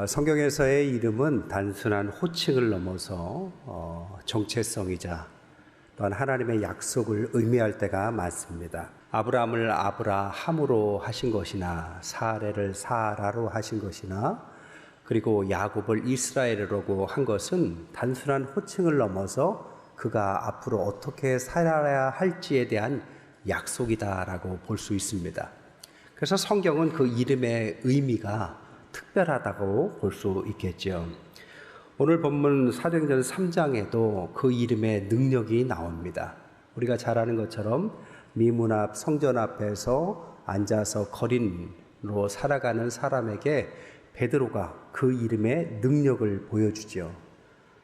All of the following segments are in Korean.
성경에서의 이름은 단순한 호칭을 넘어서 정체성이자 또한 하나님의 약속을 의미할 때가 많습니다. 아브라함을 아브라함으로 하신 것이나 사레를 사라로 하신 것이나 그리고 야곱을 이스라엘이라고 한 것은 단순한 호칭을 넘어서 그가 앞으로 어떻게 살아야 할지에 대한 약속이다라고 볼 수 있습니다. 그래서 성경은 그 이름의 의미가 특별하다고 볼 수 있겠죠. 오늘 본문 사도행전 3장에도 그 이름의 능력이 나옵니다. 우리가 잘 아는 것처럼 미문 앞 성전 앞에서 앉아서 거린으로 살아가는 사람에게 베드로가 그 이름의 능력을 보여주죠.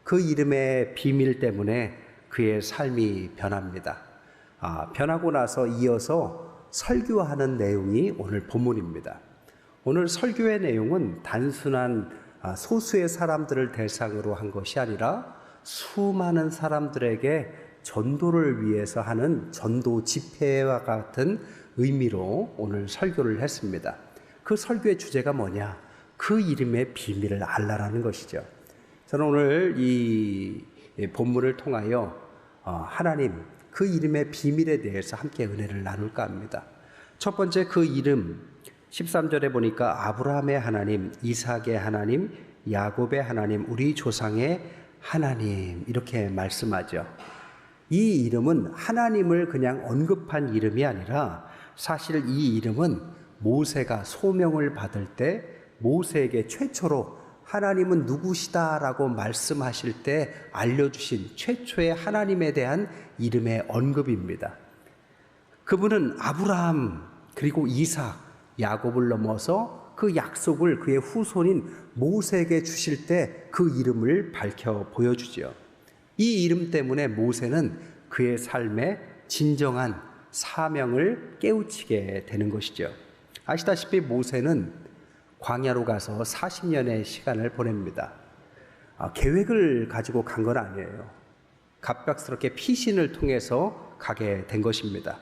그 이름의 비밀 때문에 그의 삶이 변합니다. 변하고 나서 이어서 설교하는 내용이 오늘 본문입니다. 오늘 설교의 내용은 단순한 소수의 사람들을 대상으로 한 것이 아니라 수많은 사람들에게 전도를 위해서 하는 전도 집회와 같은 의미로 오늘 설교를 했습니다. 그 설교의 주제가 뭐냐? 그 이름의 비밀을 알라라는 것이죠. 저는 오늘 이 본문을 통하여 하나님 그 이름의 비밀에 대해서 함께 은혜를 나눌까 합니다. 첫 번째, 그 이름 13절에 보니까 아브라함의 하나님, 이삭의 하나님, 야곱의 하나님, 우리 조상의 하나님 이렇게 말씀하죠. 이 이름은 하나님을 그냥 언급한 이름이 아니라 사실 이 이름은 모세가 소명을 받을 때 모세에게 최초로 하나님은 누구시다라고 말씀하실 때 알려주신 최초의 하나님에 대한 이름의 언급입니다. 그분은 아브라함 그리고 이삭, 야곱을 넘어서 그 약속을 그의 후손인 모세에게 주실 때 그 이름을 밝혀 보여주죠. 이 이름 때문에 모세는 그의 삶에 진정한 사명을 깨우치게 되는 것이죠. 아시다시피 모세는 광야로 가서 40년의 시간을 보냅니다. 계획을 가지고 간 건 아니에요. 갑작스럽게 피신을 통해서 가게 된 것입니다.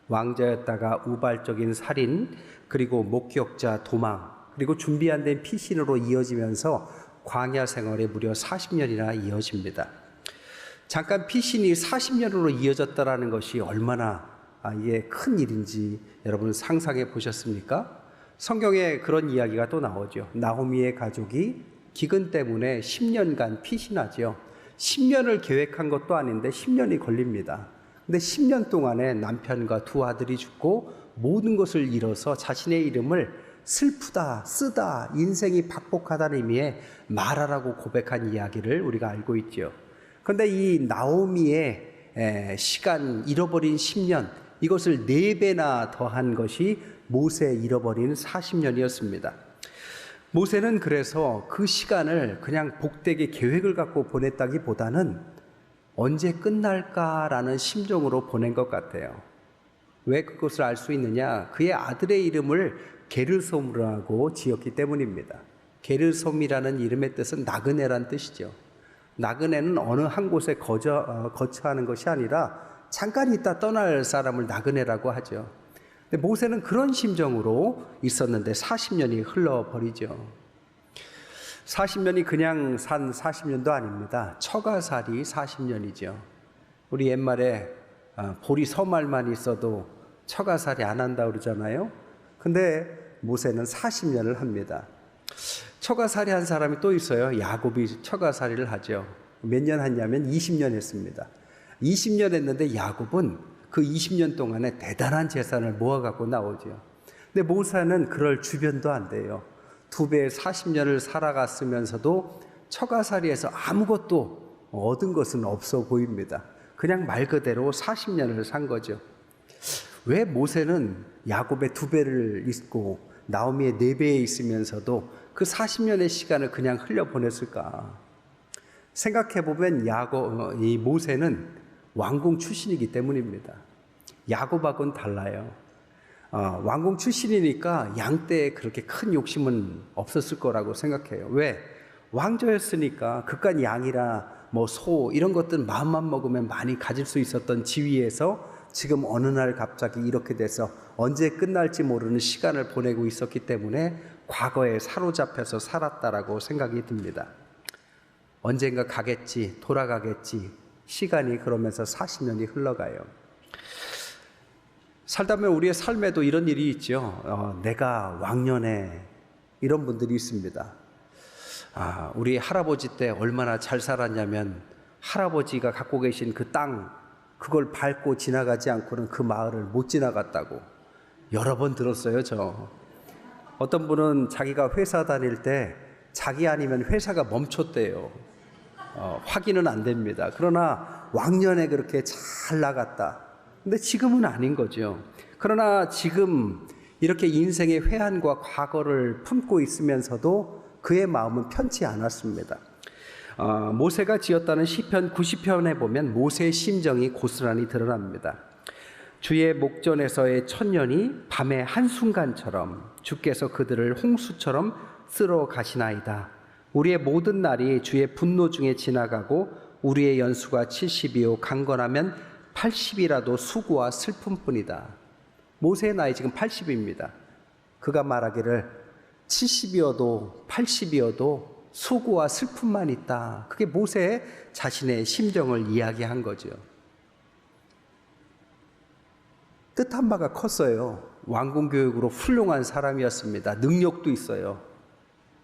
왕자였다가 우발적인 살인, 그리고 목격자 도망, 그리고 준비 안 된 피신으로 이어지면서 광야 생활이 무려 40년이나 이어집니다. 잠깐 피신이 40년으로 이어졌다는 것이 얼마나 이게 큰 일인지 여러분 상상해 보셨습니까? 성경에 그런 이야기가 또 나오죠. 나오미의 가족이 기근 때문에 10년간 피신하죠. 10년을 계획한 것도 아닌데 10년이 걸립니다. 근데 10년 동안에 남편과 두 아들이 죽고 모든 것을 잃어서 자신의 이름을 슬프다, 쓰다, 인생이 박복하다는 의미의 마라라고 고백한 이야기를 우리가 알고 있죠. 그런데 이 나오미의 시간, 잃어버린 10년, 이것을 4배나 더한 것이 모세 잃어버린 40년이었습니다. 모세는 그래서 그 시간을 그냥 복되게 계획을 갖고 보냈다기보다는 언제 끝날까라는 심정으로 보낸 것 같아요. 왜 그것을 알 수 있느냐? 그의 아들의 이름을 게르솜이라고 지었기 때문입니다. 게르솜이라는 이름의 뜻은 나그네란 뜻이죠. 나그네는 어느 한 곳에 거처하는 것이 아니라 잠깐 있다 떠날 사람을 나그네라고 하죠. 근데 모세는 그런 심정으로 있었는데 40년이 흘러버리죠. 40년이 그냥 산 40년도 아닙니다. 처가살이 40년이죠. 우리 옛말에 보리 서말만 있어도 처가살이 안 한다 그러잖아요. 근데 모세는 40년을 합니다. 처가살이 한 사람이 또 있어요. 야곱이 처가살이를 하죠. 몇 년 했냐면 20년 했습니다. 20년 했는데 야곱은 그 20년 동안에 대단한 재산을 모아갖고 나오죠. 근데 모세는 그럴 주변도 안 돼요. 2배의 40년을 살아갔으면서도 처가살이에서 아무것도 얻은 것은 없어 보입니다. 그냥 말 그대로 40년을 산 거죠. 왜 모세는 야곱의 2배를 있고 나오미의 4배에 있으면서도 그 40년의 시간을 그냥 흘려보냈을까? 생각해보면 이 모세는 왕궁 출신이기 때문입니다. 야곱하고는 달라요. 왕궁 출신이니까 양 때에 그렇게 큰 욕심은 없었을 거라고 생각해요. 왜? 왕조였으니까 그깟 양이라 소 이런 것들 마음만 먹으면 많이 가질 수 있었던 지위에서 지금 어느 날 갑자기 이렇게 돼서 언제 끝날지 모르는 시간을 보내고 있었기 때문에 과거에 사로잡혀서 살았다라고 생각이 듭니다. 언젠가 가겠지, 돌아가겠지. 시간이 그러면서 40년이 흘러가요. 살다 보면 우리의 삶에도 이런 일이 있죠. 내가 왕년에 이런 분들이 있습니다. 우리 할아버지 때 얼마나 잘 살았냐면 할아버지가 갖고 계신 그 땅, 그걸 밟고 지나가지 않고는 그 마을을 못 지나갔다고 여러 번 들었어요, 저. 어떤 분은 자기가 회사 다닐 때 자기 아니면 회사가 멈췄대요. 확인은 안 됩니다. 그러나 왕년에 그렇게 잘 나갔다. 근데 지금은 아닌 거죠. 그러나 지금 이렇게 인생의 회한과 과거를 품고 있으면서도 그의 마음은 편치 않았습니다. 모세가 지었다는 시편 90편에 보면 모세의 심정이 고스란히 드러납니다. 주의 목전에서의 천년이 밤의 한순간처럼 주께서 그들을 홍수처럼 쓸어 가시나이다. 우리의 모든 날이 주의 분노 중에 지나가고 우리의 연수가 70이요 강건하면 80이라도 수고와 슬픔뿐이다. 모세의 나이 지금 80입니다. 그가 말하기를 70이어도 80이어도 수고와 슬픔만 있다. 그게 모세의 자신의 심정을 이야기한 거죠. 뜻한 바가 컸어요. 왕궁 교육으로 훌륭한 사람이었습니다. 능력도 있어요.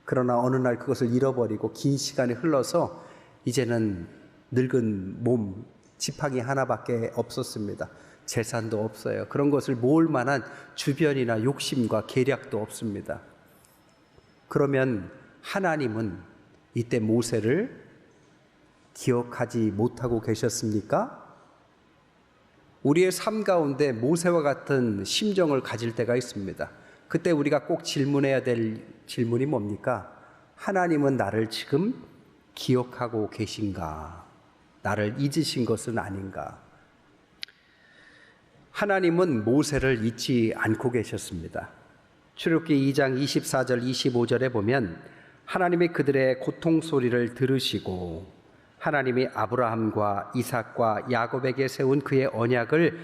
그러나 어느 날 그것을 잃어버리고 긴 시간이 흘러서 이제는 늙은 몸, 지팡이 하나밖에 없었습니다. 재산도 없어요. 그런 것을 모을 만한 주변이나 욕심과 계략도 없습니다. 그러면 하나님은 이때 모세를 기억하지 못하고 계셨습니까? 우리의 삶 가운데 모세와 같은 심정을 가질 때가 있습니다. 그때 우리가 꼭 질문해야 될 질문이 뭡니까? 하나님은 나를 지금 기억하고 계신가? 나를 잊으신 것은 아닌가? 하나님은 모세를 잊지 않고 계셨습니다. 출애굽기 2장 24절 25절에 보면 하나님이 그들의 고통 소리를 들으시고 하나님이 아브라함과 이삭과 야곱에게 세운 그의 언약을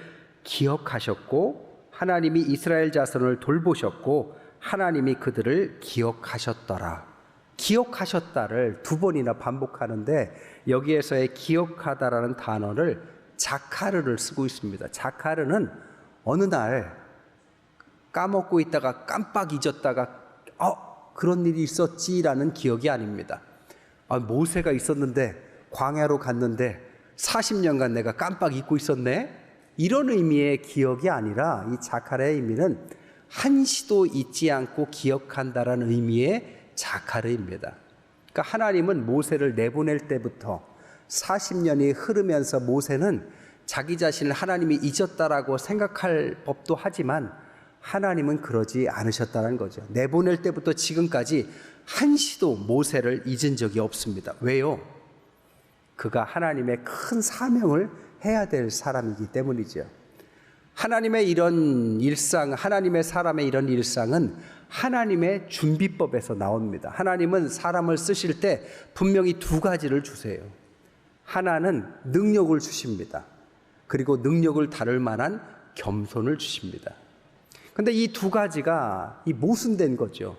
기억하셨고 하나님이 이스라엘 자손을 돌보셨고 하나님이 그들을 기억하셨더라. 기억하셨다를 두 번이나 반복하는데 여기에서의 기억하다라는 단어를 자카르를 쓰고 있습니다. 자카르는 어느 날 까먹고 있다가 깜빡 잊었다가 그런 일이 있었지라는 기억이 아닙니다. 모세가 있었는데 광야로 갔는데 40년간 내가 깜빡 잊고 있었네? 이런 의미의 기억이 아니라 이 자카르의 의미는 한시도 잊지 않고 기억한다라는 의미의 자카르입니다. 그러니까 하나님은 모세를 내보낼 때부터 40년이 흐르면서 모세는 자기 자신을 하나님이 잊었다라고 생각할 법도 하지만 하나님은 그러지 않으셨다는 거죠. 내보낼 때부터 지금까지 한시도 모세를 잊은 적이 없습니다. 왜요? 그가 하나님의 큰 사명을 해야 될 사람이기 때문이죠. 하나님의 이런 일상, 하나님의 사람의 이런 일상은 하나님의 준비법에서 나옵니다. 하나님은 사람을 쓰실 때 분명히 두 가지를 주세요. 하나는 능력을 주십니다. 그리고 능력을 다룰 만한 겸손을 주십니다. 근데 이 두 가지가 모순된 거죠.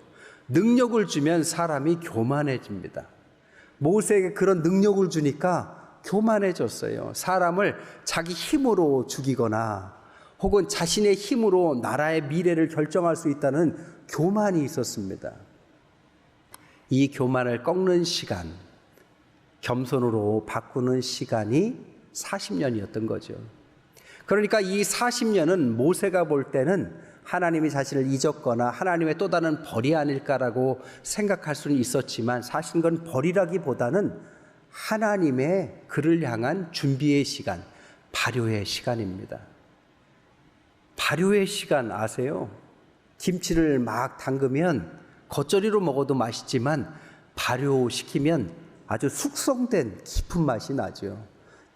능력을 주면 사람이 교만해집니다. 모세에게 그런 능력을 주니까 교만해졌어요. 사람을 자기 힘으로 죽이거나 혹은 자신의 힘으로 나라의 미래를 결정할 수 있다는 교만이 있었습니다. 이 교만을 꺾는 시간, 겸손으로 바꾸는 시간이 40년이었던 거죠. 그러니까 이 40년은 모세가 볼 때는 하나님이 자신을 잊었거나 하나님의 또 다른 벌이 아닐까라고 생각할 수는 있었지만 사실 그건 벌이라기보다는 하나님의 그를 향한 준비의 시간, 발효의 시간입니다. 발효의 시간 아세요? 김치를 막 담그면 겉절이로 먹어도 맛있지만 발효시키면 아주 숙성된 깊은 맛이 나죠.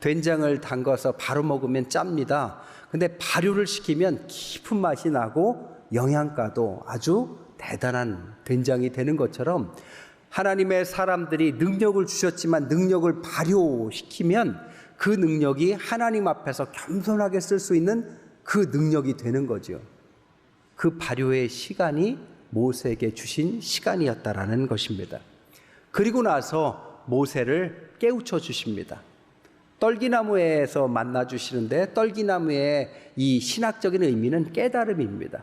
된장을 담가서 바로 먹으면 짭니다. 근데 발효를 시키면 깊은 맛이 나고 영양가도 아주 대단한 된장이 되는 것처럼 하나님의 사람들이 능력을 주셨지만 능력을 발효시키면 그 능력이 하나님 앞에서 겸손하게 쓸 수 있는 그 능력이 되는 거죠. 그 발효의 시간이 모세에게 주신 시간이었다라는 것입니다. 그리고 나서 모세를 깨우쳐 주십니다. 떨기나무에서 만나 주시는데 떨기나무의 이 신학적인 의미는 깨달음입니다.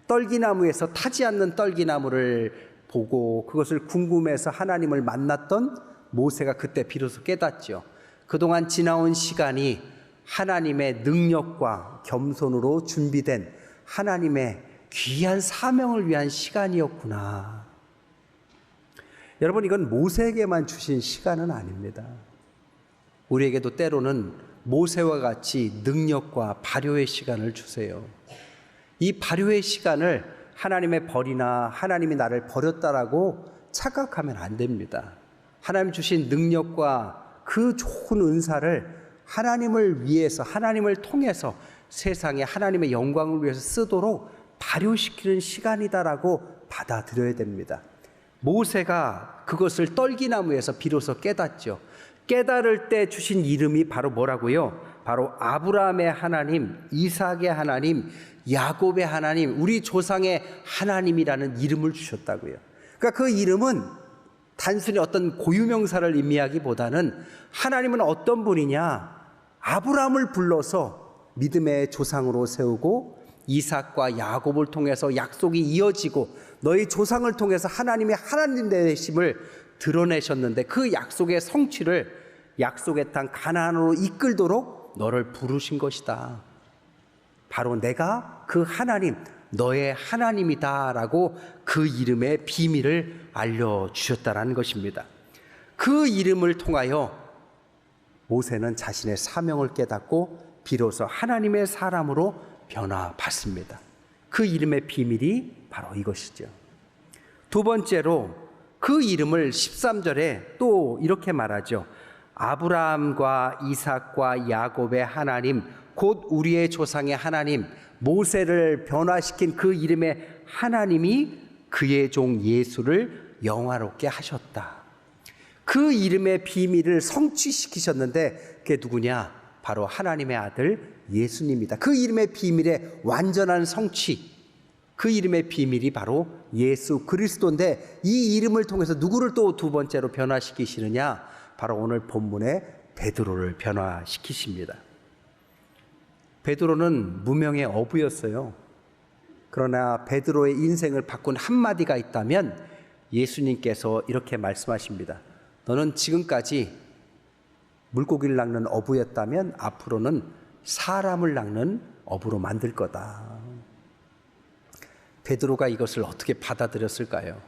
떨기나무에서 타지 않는 떨기나무를 보고 그것을 궁금해서 하나님을 만났던 모세가 그때 비로소 깨닫죠. 그동안 지나온 시간이 하나님의 능력과 겸손으로 준비된 하나님의 귀한 사명을 위한 시간이었구나. 여러분, 이건 모세에게만 주신 시간은 아닙니다. 우리에게도 때로는 모세와 같이 능력과 발효의 시간을 주세요. 이 발효의 시간을 하나님의 벌이나 하나님이 나를 버렸다라고 착각하면 안 됩니다. 하나님 주신 능력과 그 좋은 은사를 하나님을 위해서, 하나님을 통해서 세상에 하나님의 영광을 위해서 쓰도록 발효시키는 시간이다라고 받아들여야 됩니다. 모세가 그것을 떨기나무에서 비로소 깨닫죠. 깨달을 때 주신 이름이 바로 뭐라고요? 바로 아브라함의 하나님, 이삭의 하나님, 야곱의 하나님, 우리 조상의 하나님이라는 이름을 주셨다고요. 그러니까 그 이름은 단순히 어떤 고유명사를 의미하기보다는 하나님은 어떤 분이냐? 아브라함을 불러서 믿음의 조상으로 세우고 이삭과 야곱을 통해서 약속이 이어지고 너희 조상을 통해서 하나님의 하나님 되심을 드러내셨는데 그 약속의 성취를 약속의 땅 가나안으로 이끌도록 너를 부르신 것이다. 바로 내가 그 하나님, 너의 하나님이다라고 그 이름의 비밀을 알려주셨다라는 것입니다. 그 이름을 통하여 모세는 자신의 사명을 깨닫고 비로소 하나님의 사람으로 변화받습니다. 그 이름의 비밀이 바로 이것이죠. 두 번째로 그 이름을 13절에 또 이렇게 말하죠. 아브라함과 이삭과 야곱의 하나님, 곧 우리의 조상의 하나님, 모세를 변화시킨 그 이름의 하나님이 그의 종 예수를 영화롭게 하셨다. 그 이름의 비밀을 성취시키셨는데 그게 누구냐? 바로 하나님의 아들 예수님이다. 그 이름의 비밀의 완전한 성취, 그 이름의 비밀이 바로 예수 그리스도인데 이 이름을 통해서 누구를 또 두 번째로 변화시키시느냐? 바로 오늘 본문의 베드로를 변화시키십니다. 베드로는 무명의 어부였어요. 그러나 베드로의 인생을 바꾼 한마디가 있다면 예수님께서 이렇게 말씀하십니다. 너는 지금까지 물고기를 낚는 어부였다면 앞으로는 사람을 낚는 어부로 만들 거다. 베드로가 이것을 어떻게 받아들였을까요?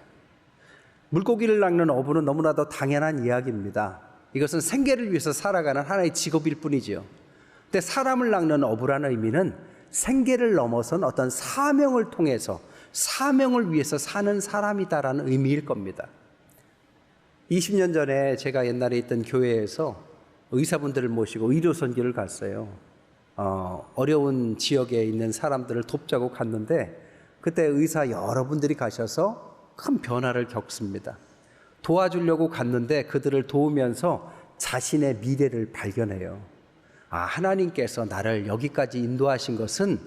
물고기를 낚는 어부는 너무나도 당연한 이야기입니다. 이것은 생계를 위해서 살아가는 하나의 직업일 뿐이지요. 근데 사람을 낚는 어부라는 의미는 생계를 넘어선 어떤 사명을 통해서 사명을 위해서 사는 사람이다라는 의미일 겁니다. 20년 전에 제가 옛날에 있던 교회에서 의사분들을 모시고 의료 선교를 갔어요. 어려운 지역에 있는 사람들을 돕자고 갔는데 그때 의사 여러분들이 가셔서 큰 변화를 겪습니다. 도와주려고 갔는데 그들을 도우면서 자신의 미래를 발견해요. 하나님께서 나를 여기까지 인도하신 것은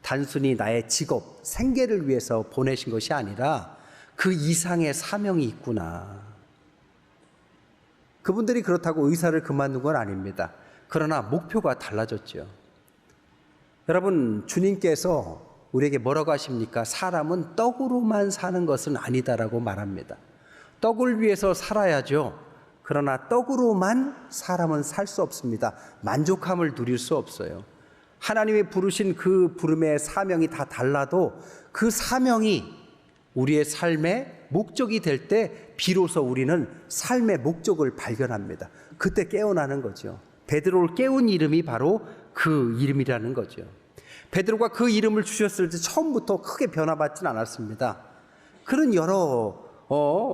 단순히 나의 직업, 생계를 위해서 보내신 것이 아니라 그 이상의 사명이 있구나. 그분들이 그렇다고 의사를 그만둔 건 아닙니다. 그러나 목표가 달라졌죠. 여러분, 주님께서 우리에게 뭐라고 하십니까? 사람은 떡으로만 사는 것은 아니다라고 말합니다. 떡을 위해서 살아야죠. 그러나 떡으로만 사람은 살 수 없습니다. 만족함을 누릴 수 없어요. 하나님이 부르신 그 부름의 사명이 다 달라도 그 사명이 우리의 삶의 목적이 될 때 비로소 우리는 삶의 목적을 발견합니다. 그때 깨어나는 거죠. 베드로를 깨운 이름이 바로 그 이름이라는 거죠. 베드로가 그 이름을 주셨을 때 처음부터 크게 변화받지는 않았습니다. 그런 여러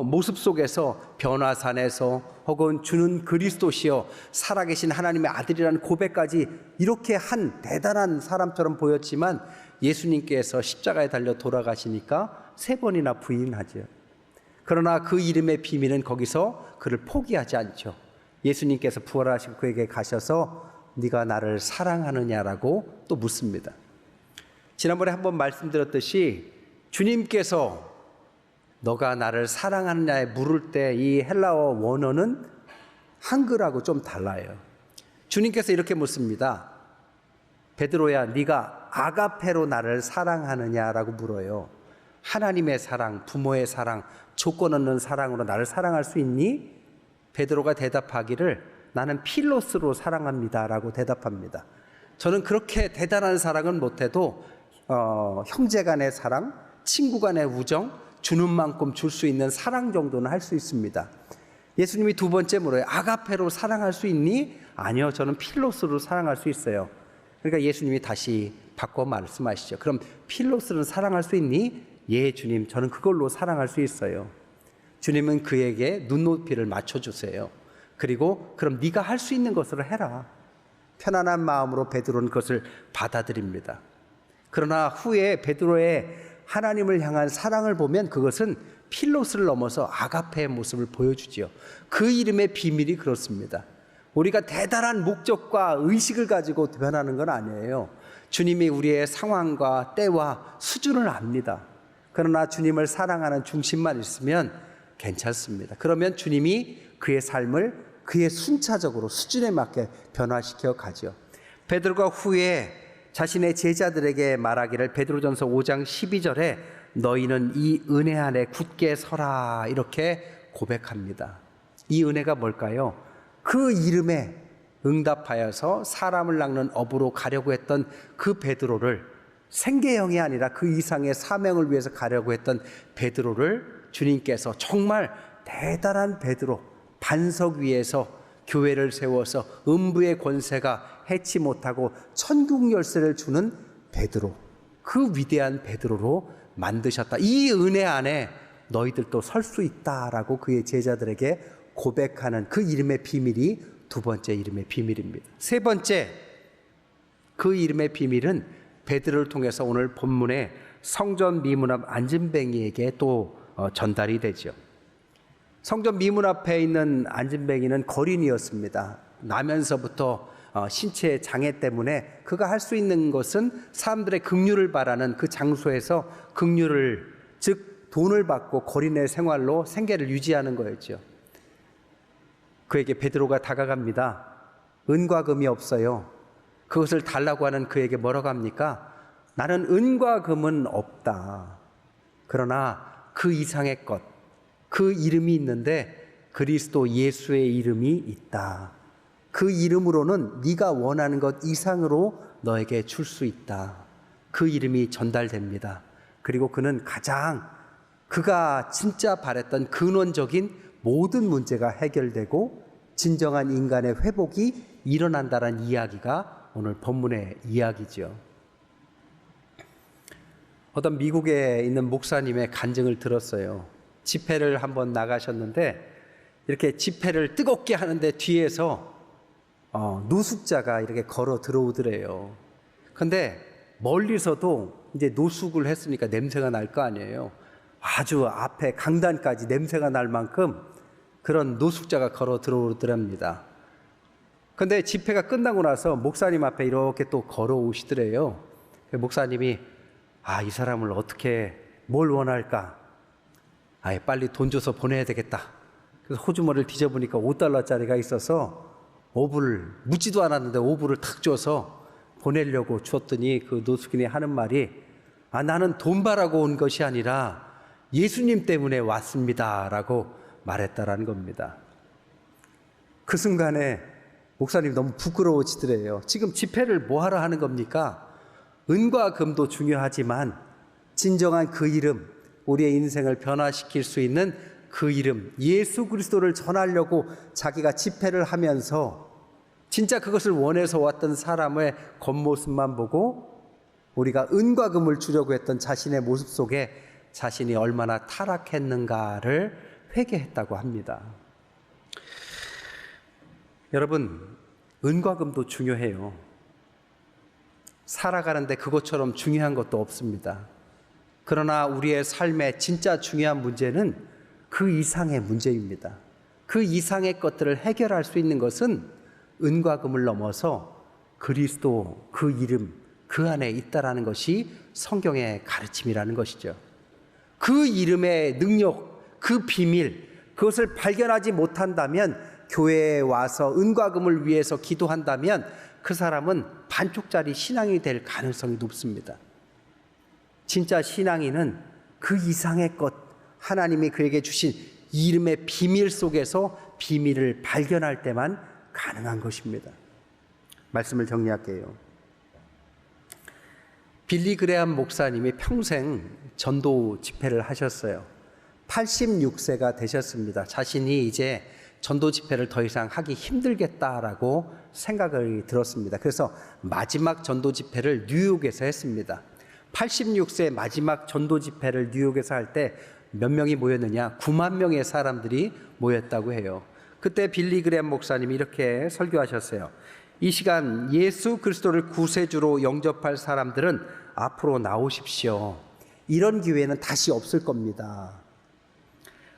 모습 속에서 변화산에서 혹은 주는 그리스도시여 살아계신 하나님의 아들이라는 고백까지 이렇게 한 대단한 사람처럼 보였지만 예수님께서 십자가에 달려 돌아가시니까 3번이나 부인하죠. 그러나 그 이름의 비밀은 거기서 그를 포기하지 않죠. 예수님께서 부활하시고 그에게 가셔서 네가 나를 사랑하느냐라고 또 묻습니다. 지난번에 한번 말씀드렸듯이 주님께서 너가 나를 사랑하느냐에 물을 때 이 헬라어 원어는 한글하고 좀 달라요. 주님께서 이렇게 묻습니다. 베드로야, 네가 아가페로 나를 사랑하느냐라고 물어요. 하나님의 사랑, 부모의 사랑, 조건 없는 사랑으로 나를 사랑할 수 있니? 베드로가 대답하기를 나는 필로스로 사랑합니다라고 대답합니다. 저는 그렇게 대단한 사랑은 못해도 형제 간의 사랑, 친구 간의 우정, 주는 만큼 줄 수 있는 사랑 정도는 할 수 있습니다. 예수님이 두 번째 물어요. 아가페로 사랑할 수 있니? 아니요, 저는 필로스로 사랑할 수 있어요. 그러니까 예수님이 다시 바꿔 말씀하시죠. 그럼 필로스는 사랑할 수 있니? 예, 주님, 저는 그걸로 사랑할 수 있어요. 주님은 그에게 눈높이를 맞춰주세요. 그리고 그럼 네가 할 수 있는 것을 해라. 편안한 마음으로 베드로는 그것을 받아들입니다. 그러나 후에 베드로의 하나님을 향한 사랑을 보면 그것은 필로스를 넘어서 아가페의 모습을 보여주지요. 그 이름의 비밀이 그렇습니다. 우리가 대단한 목적과 의식을 가지고 변하는 건 아니에요. 주님이 우리의 상황과 때와 수준을 압니다. 그러나 주님을 사랑하는 중심만 있으면 괜찮습니다. 그러면 주님이 그의 삶을 그의 순차적으로 수준에 맞게 변화시켜 가죠. 베드로가 후에 자신의 제자들에게 말하기를 베드로전서 5장 12절에 너희는 이 은혜 안에 굳게 서라 이렇게 고백합니다. 이 은혜가 뭘까요? 그 이름에 응답하여서 사람을 낚는 업으로 가려고 했던 그 베드로를 생계형이 아니라 그 이상의 사명을 위해서 가려고 했던 베드로를 주님께서 정말 대단한 베드로, 반석 위에서 교회를 세워서 음부의 권세가 해치 못하고 천국 열쇠를 주는 베드로, 그 위대한 베드로로 만드셨다. 이 은혜 안에 너희들도 설 수 있다라고 그의 제자들에게 고백하는 그 이름의 비밀이 두 번째 이름의 비밀입니다. 세 번째, 그 이름의 비밀은 베드로를 통해서 오늘 본문의 성전 미문 앞 안진뱅이에게 또 전달이 되죠. 성전 미문 앞에 있는 안진뱅이는 거린이었습니다. 나면서부터 신체 장애 때문에 그가 할 수 있는 것은 사람들의 긍휼을 바라는 그 장소에서 긍휼을, 즉 돈을 받고 거린의 생활로 생계를 유지하는 거였죠. 그에게 베드로가 다가갑니다. 은과 금이 없어요. 그것을 달라고 하는 그에게 뭐라고 합니까? 나는 은과 금은 없다. 그러나 그 이상의 것, 그 이름이 있는데 그리스도 예수의 이름이 있다. 그 이름으로는 네가 원하는 것 이상으로 너에게 줄 수 있다. 그 이름이 전달됩니다. 그리고 그는 가장 그가 진짜 바랬던 근원적인 모든 문제가 해결되고 진정한 인간의 회복이 일어난다는 이야기가 오늘 본문의 이야기죠. 어떤 미국에 있는 목사님의 간증을 들었어요. 집회를 한번 나가셨는데 이렇게 집회를 뜨겁게 하는데 뒤에서 노숙자가 이렇게 걸어 들어오더래요. 근데 멀리서도 이제 노숙을 했으니까 냄새가 날 거 아니에요. 아주 앞에 강단까지 냄새가 날 만큼 그런 노숙자가 걸어 들어오더랍니다. 근데 집회가 끝나고 나서 목사님 앞에 이렇게 또 걸어오시더래요. 목사님이 이 사람을 어떻게 뭘 원할까? 빨리 돈 줘서 보내야 되겠다. 그래서 호주머니를 뒤져보니까 $5짜리가 있어서 오불, 묻지도 않았는데 오불을 탁 줘서 보내려고 줬더니 그 노숙인이 하는 말이 나는 돈 바라고 온 것이 아니라 예수님 때문에 왔습니다 라고 말했다라는 겁니다. 그 순간에 목사님 너무 부끄러워지더래요. 지금 집회를 뭐하러 하는 겁니까? 은과 금도 중요하지만 진정한 그 이름, 우리의 인생을 변화시킬 수 있는 그 이름 예수 그리스도를 전하려고 자기가 집회를 하면서 진짜 그것을 원해서 왔던 사람의 겉모습만 보고 우리가 은과 금을 주려고 했던 자신의 모습 속에 자신이 얼마나 타락했는가를 회개했다고 합니다. 여러분, 은과 금도 중요해요. 살아가는데 그것처럼 중요한 것도 없습니다. 그러나 우리의 삶의 진짜 중요한 문제는 그 이상의 문제입니다. 그 이상의 것들을 해결할 수 있는 것은 은과 금을 넘어서 그리스도 그 이름 그 안에 있다라는 것이 성경의 가르침이라는 것이죠. 그 이름의 능력, 그 비밀, 그것을 발견하지 못한다면, 교회에 와서 은과 금을 위해서 기도한다면 그 사람은 반쪽짜리 신앙이 될 가능성이 높습니다. 진짜 신앙인은 그 이상의 것, 하나님이 그에게 주신 이름의 비밀 속에서 비밀을 발견할 때만 가능한 것입니다. 말씀을 정리할게요. 빌리 그레함 목사님이 평생 전도 집회를 하셨어요. 86세가 되셨습니다. 자신이 이제 전도 집회를 더 이상 하기 힘들겠다라고 생각이 들었습니다. 그래서 마지막 전도 집회를 뉴욕에서 했습니다. 86세 마지막 전도 집회를 뉴욕에서 할 때 몇 명이 모였느냐? 9만 명의 사람들이 모였다고 해요. 그때 빌리 그레함 목사님이 이렇게 설교하셨어요. 이 시간 예수 그리스도를 구세주로 영접할 사람들은 앞으로 나오십시오. 이런 기회는 다시 없을 겁니다.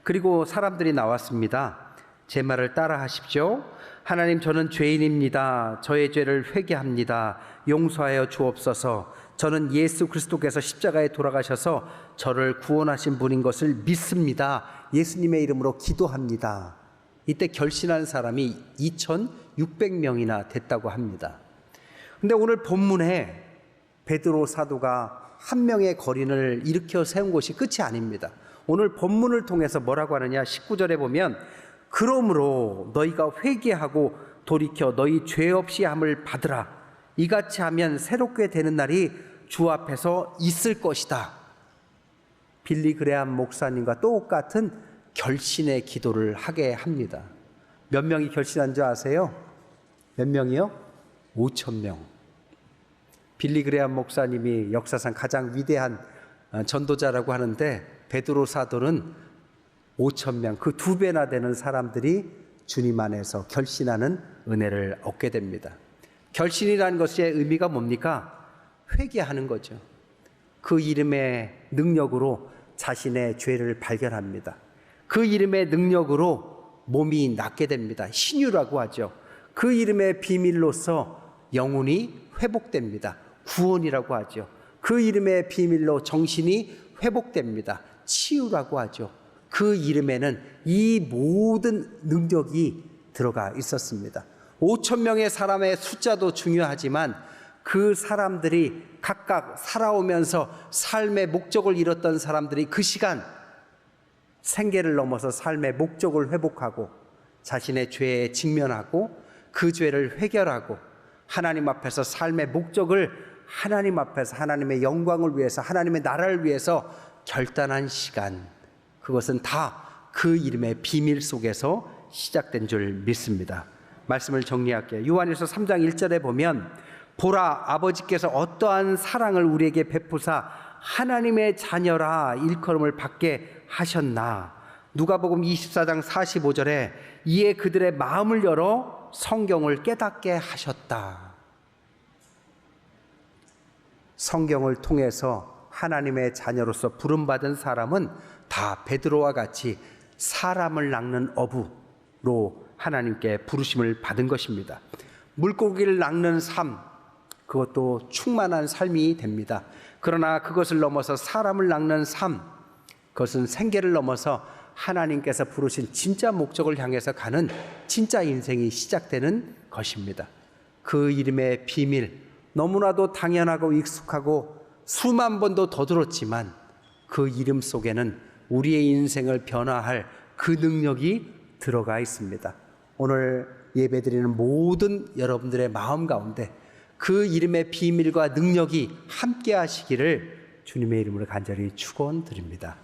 그리고 사람들이 나왔습니다. 제 말을 따라 하십시오. 하나님, 저는 죄인입니다. 저의 죄를 회개합니다. 용서하여 주옵소서. 저는 예수 그리스도께서 십자가에 돌아가셔서 저를 구원하신 분인 것을 믿습니다. 예수님의 이름으로 기도합니다. 이때 결신한 사람이 2,600명이나 됐다고 합니다. 근데 오늘 본문에 베드로 사도가 한 명의 거린을 일으켜 세운 것이 끝이 아닙니다. 오늘 본문을 통해서 뭐라고 하느냐? 19절에 보면 그러므로 너희가 회개하고 돌이켜 너희 죄 없이 함을 받으라. 이같이 하면 새롭게 되는 날이 주 앞에서 있을 것이다. 빌리 그레함 목사님과 똑같은 결신의 기도를 하게 합니다. 몇 명이 결신한 줄 아세요? 몇 명이요? 5,000명. 빌리 그레함 목사님이 역사상 가장 위대한 전도자라고 하는데 베드로 사도는 5,000명, 그 2배나 되는 사람들이 주님 안에서 결신하는 은혜를 얻게 됩니다. 결신이라는 것의 의미가 뭡니까? 회개하는 거죠. 그 이름의 능력으로 자신의 죄를 발견합니다. 그 이름의 능력으로 몸이 낫게 됩니다. 신유라고 하죠. 그 이름의 비밀로서 영혼이 회복됩니다. 구원이라고 하죠. 그 이름의 비밀로 정신이 회복됩니다. 치유라고 하죠. 그 이름에는 이 모든 능력이 들어가 있었습니다. 5,000명의 사람의 숫자도 중요하지만 그 사람들이 각각 살아오면서 삶의 목적을 잃었던 사람들이 그 시간 생계를 넘어서 삶의 목적을 회복하고 자신의 죄에 직면하고 그 죄를 해결하고 하나님 앞에서 삶의 목적을 하나님 앞에서 하나님의 영광을 위해서 하나님의 나라를 위해서 결단한 시간, 그것은 다 그 이름의 비밀 속에서 시작된 줄 믿습니다. 말씀을 정리할게요. 요한일서 3장 1절에 보면 보라, 아버지께서 어떠한 사랑을 우리에게 베푸사 하나님의 자녀라 일컬음을 받게 하셨나. 누가복음 24장 45절에 이에 그들의 마음을 열어 성경을 깨닫게 하셨다. 성경을 통해서 하나님의 자녀로서 부름받은 사람은 다 베드로와 같이 사람을 낚는 어부로 하나님께 부르심을 받은 것입니다. 물고기를 낚는 삶, 그것도 충만한 삶이 됩니다. 그러나 그것을 넘어서 사람을 낚는 삶, 그것은 생계를 넘어서 하나님께서 부르신 진짜 목적을 향해서 가는 진짜 인생이 시작되는 것입니다. 그 이름의 비밀, 너무나도 당연하고 익숙하고 수만 번도 더 들었지만 그 이름 속에는 우리의 인생을 변화할 그 능력이 들어가 있습니다. 오늘 예배드리는 모든 여러분들의 마음 가운데 그 이름의 비밀과 능력이 함께 하시기를 주님의 이름으로 간절히 축원드립니다.